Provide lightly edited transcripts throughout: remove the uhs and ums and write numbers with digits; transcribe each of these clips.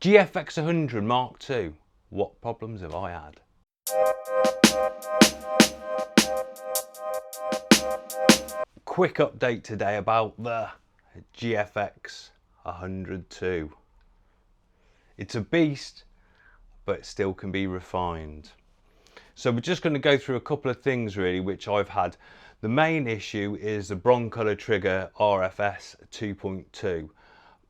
GFX100 Mark II. What problems have I had? Quick update today about the GFX100 II. It's a beast, but it still can be refined. So we're just going to go through a couple of things really which I've had. The main issue is the Broncolor trigger RFS 2.2.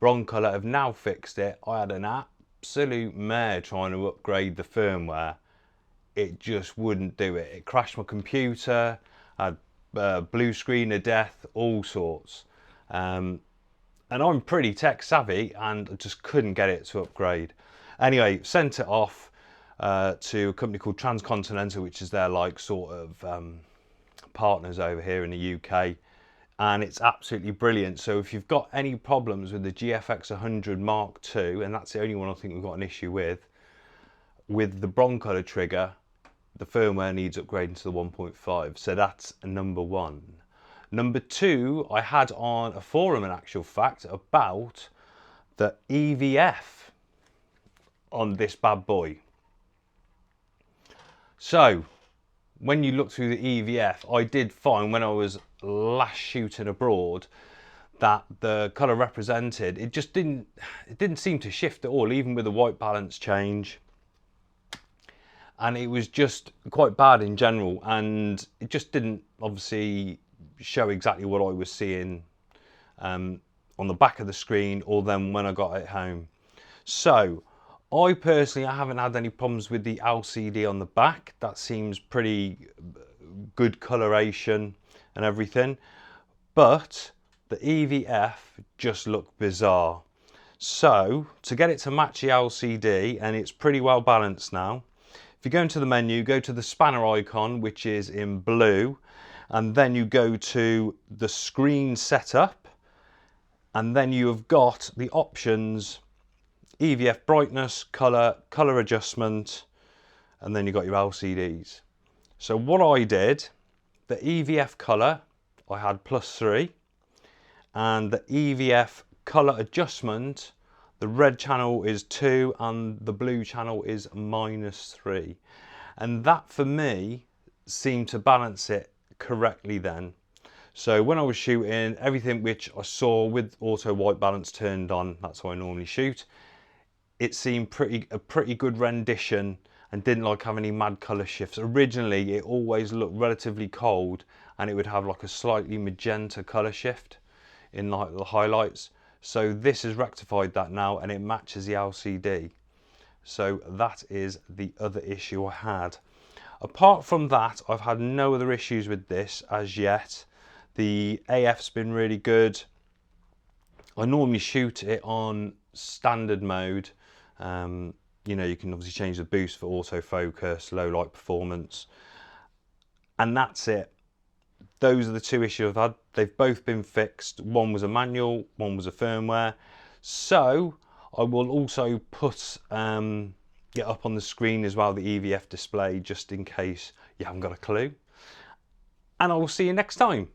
Broncolor have now fixed it. I had an absolute mare trying to upgrade the firmware. It just wouldn't do it. It crashed my computer, I had blue screen of death, all sorts. And I'm pretty tech savvy and I just couldn't get it to upgrade. Anyway, sent it off to a company called Transcontinental, which is their like sort of partners over here in the UK, and it's absolutely brilliant. So if you've got any problems with the GFX100 Mark II, and that's the only one I think we've got an issue with the Broncolor trigger, the firmware needs upgrading to the 1.5. So that's number one. Number two, I had on a forum in actual fact about the EVF on this bad boy. So when you look through the EVF, I did find when I was last shooting abroad that the colour represented, it didn't seem to shift at all, even with the white balance change. And it was just quite bad in general, and it just didn't obviously show exactly what I was seeing on the back of the screen or then when I got it home. So I personally, I haven't had any problems with the LCD on the back. That seems pretty good coloration and everything. But the EVF just looked bizarre. So to get it to match the LCD, and it's pretty well balanced now, if you go into the menu, go to the spanner icon, which is in blue, and then you go to the screen setup, and then you have got the options, EVF brightness, colour adjustment, and then you got your LCDs. So what I did, the EVF colour, I had +3, and the EVF colour adjustment, the red channel is 2 and the blue channel is -3. And that for me seemed to balance it correctly then. So when I was shooting, everything which I saw with auto white balance turned on, that's how I normally shoot, it seemed a pretty good rendition and didn't like have any mad colour shifts. Originally it always looked relatively cold and it would have like a slightly magenta colour shift in like the highlights. So this has rectified that now and it matches the LCD. So that is the other issue I had. Apart from that, I've had no other issues with this as yet. The AF's been really good. I normally shoot it on standard mode. You know, you can obviously change the boost for autofocus, low light performance, and that's it. Those are the two issues I've had. They've both been fixed. One was a manual, one was a firmware. So I will also put it up on the screen as well, the EVF display, just in case you haven't got a clue. And I will see you next time.